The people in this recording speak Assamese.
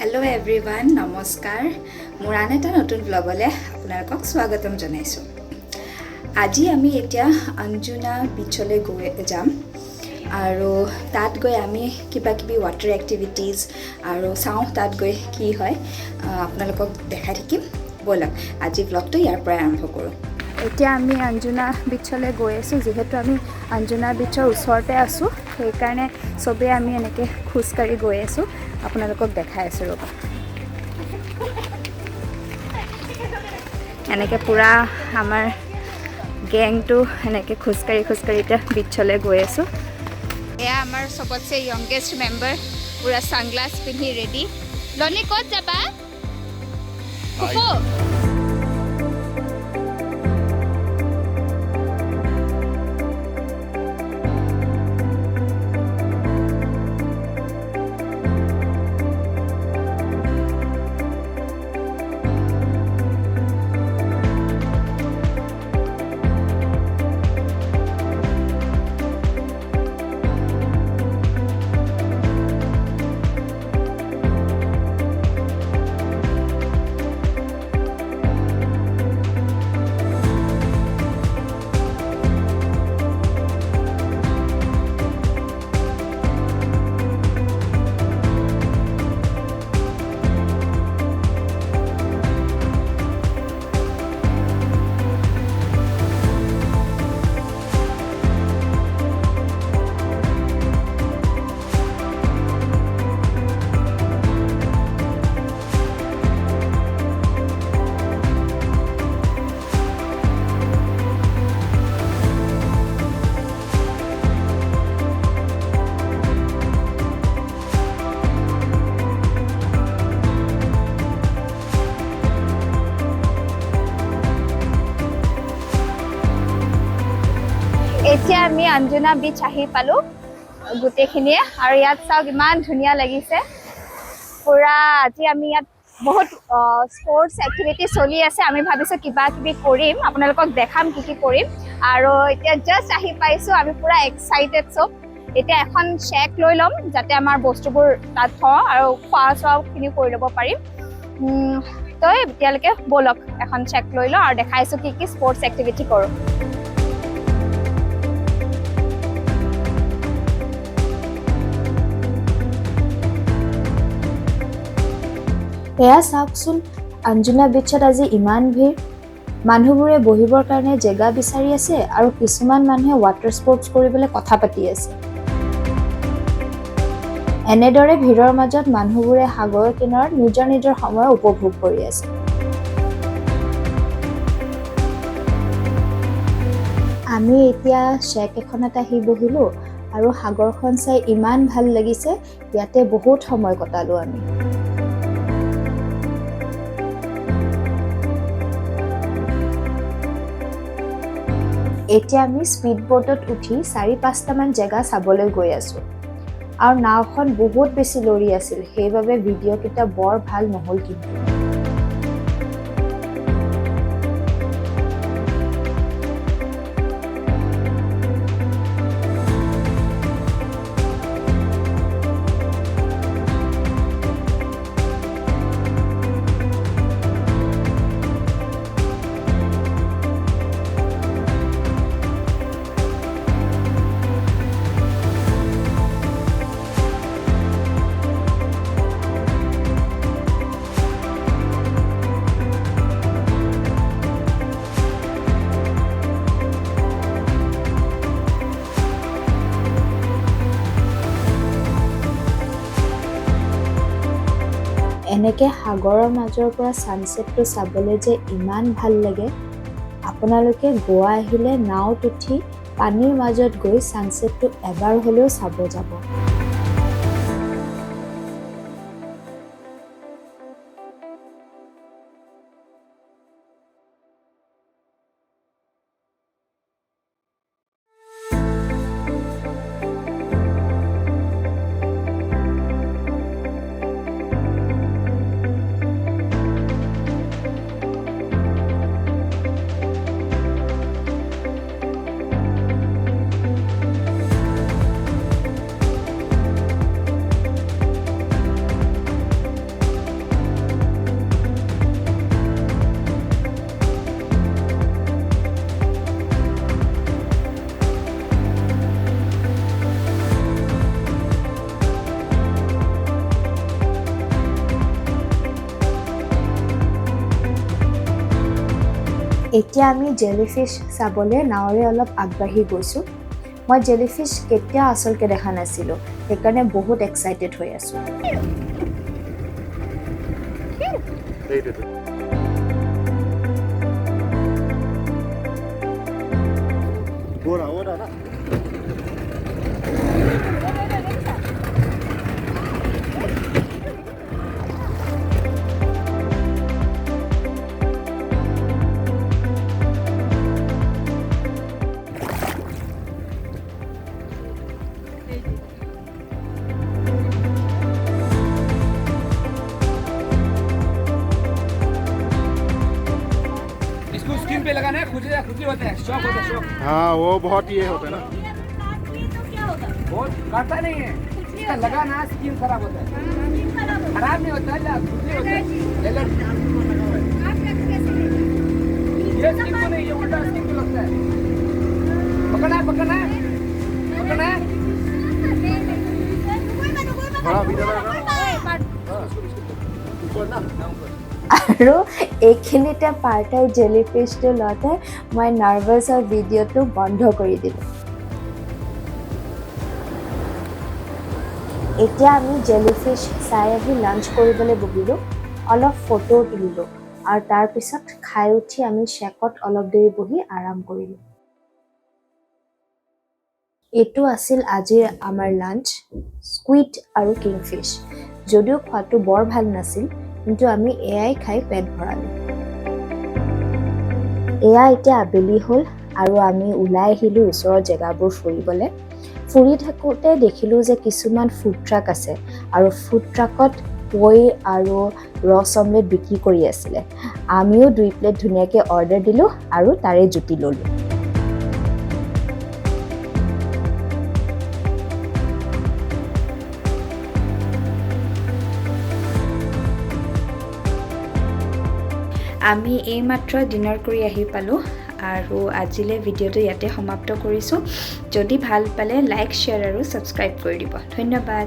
हेलो एवरीवन नमस्कार मोर आन एटा नतुन ब्लगले आपनालोকক स्वागतम जनाइছো আজি আমি এতিয়া अंजुना बीचले गए जाम आरो तात गए आमी किबा किबि वाटर एक्टिविटीज आरो साउ तात गए की হয় आपनालोকক देखाइ থাকিম বলক আজি ব্লগটো ইয়াৰ পৰা আৰম্ভ কৰো এতিয়া আমি अंजुना बीचले गए আছো যেহেতু আমি अंजुना बीचৰ ওচৰতে আছো সেই কাৰণে সবে আমি এনেকে খুজকাৰি গৈ আছো আপোনালোকক দেখাই আছো ৰবা এনেকে পুৰা আমাৰ গেংটো এনেকে খুজকাৰিতে বিচলে গৈ আছো এয়া আমাৰ সবতছে यंगेस्ट মেম্বাৰ পুৰা সানগ্লাস পিন্ধি ৰেডি লনি ক'ত যাবা কোকো এতিয়া আমি अंजुना बीच আহি পালো গুটেখিনিয়ে আৰু ইয়াত চাওক ইমান ধুনিয়া লাগিছে পুৰা আজি আমি ইয়াত বহুত স্পোৰ্টস এক্টিভিটি চলি আছে আমি ভাবিছো কিবা কিবি কৰিম আপোনালোকক দেখাম কি কৰিম আৰু এতিয়া জাস্ট আহি পাইছো আমি পুৰা এক্সাইটেড সব এতিয়া এখন শেক লৈ লম যাতে আমাৰ বস্তুবোৰ তাত থওঁ আৰু খোৱা খিনি কৰি ল'ব পাৰিম তো এতিয়ালৈকে বলক এখন শেক লৈ লওঁ আৰু দেখাইছো কি স্পোৰ্টস এক্টিভিটি কৰো এয়া চাওকচোন अंजुना बीचত আজি ইমান ভিৰ মানুহবোৰে বহিবৰ কাৰণে জেগা বিচাৰি আছে আৰু কিছুমান মানুহে ওয়াটাৰ স্পোৰ্টস কৰিবলৈ কথা পাতি আছে এনেদৰে ভিৰৰ মাজত মানুহবোৰে সাগৰৰ কিনাৰত নিজৰ সময় উপভোগ কৰি আছে আমি এতিয়া শেক এখনত আহি বহিলো আৰু সাগৰখন চাই ইমান ভাল লাগিছে ইয়াতে বহুত সময় কটালো আমি এতিয়া আমি স্পিড বোটত উঠি 4-5টা মান জায়গা চাবলৈ গৈ আছো আৰু নাওখন বহুত বেছি লৰি আছিল সেইভাবে ভিডিও কিটা বৰ ভাল নহল কিন্তু এনেকে সাগৰৰ মাজৰ পৰা সানসেটটো চাবলৈ যে ইমান ভাল লাগে আপোনালোকে গোৱা আহিলে নাওত উঠি পানীৰ মাজত গৈ সানসেটটো এবাৰ হলেও চাব যাব এতিয়া আমি জেলিফিছ চাবলৈ নাৱৰে অলপ আগবাঢ়ি গৈছোঁ। মই জেলিফিছ কেতিয়াও আচলকে দেখা নাছিলোঁ, সেইকাৰণে বহুত এক্সাইটেড হৈ আছোঁ। पे लगाना है, खुशी होता है, शौक होता है, शौक। हाँ वो बहुत ये होता है ना, बहुत काटता नहीं है, इसका लगा ना स्किन खराब होता है, खराब नहीं होता है, खुशी होता है, एलर्जी। ये स्किन को नहीं, ये उल्टा स्किन को लगता है। पकड़ना है, पकड़ना है, पकड़ना है। बड़ा भीतर আৰু এইখিনিতে পাৰ্টাই জেলিফিছটো লওঁতে মই নাৰ্ভাছৰ ভিডিঅ'টো বন্ধ কৰি দিলোঁ। এতিয়া আমি জেলিফিছ চাই আহি লাঞ্চ কৰিবলৈ বহিলোঁ, অলপ ফটো তুলিলোঁ আৰু তাৰপিছত খাই উঠি আমি শ্বেকত অলপ দেৰি বহি আৰাম কৰিলোঁ। এইটো আছিল আজিৰ আমাৰ লাঞ্চ, স্কুইড আৰু কিংফিছ। যদিও খোৱাটো বৰ ভাল নাছিল, কিন্তু আমি এয়াই খাই পেট ভৰালোঁ। এয়া এতিয়া আবেলি হ'ল আৰু আমি ওলাই আহিলোঁ ওচৰৰ জেগাবোৰ ফুৰিবলৈ। ফুৰি থাকোঁতে দেখিলোঁ যে কিছুমান ফুড ট্ৰাক আছে আৰু ফুড ট্ৰাকত পৈ আৰু ৰছ অমলেট বিক্ৰী কৰি আছিলে। আমিও 2 প্লেট ধুনীয়াকৈ অৰ্ডাৰ দিলোঁ আৰু তাৰে জুতি ল'লোঁ। আমি এইমাত্ৰ ডিনাৰ কৰি আহি পালোঁ আৰু আজিলৈ ভিডিঅ'টো ইয়াতে সমাপ্ত কৰিছোঁ। যদি ভাল পালে লাইক, শ্বেয়াৰ আৰু ছাবস্ক্ৰাইব কৰি দিব। ধন্যবাদ।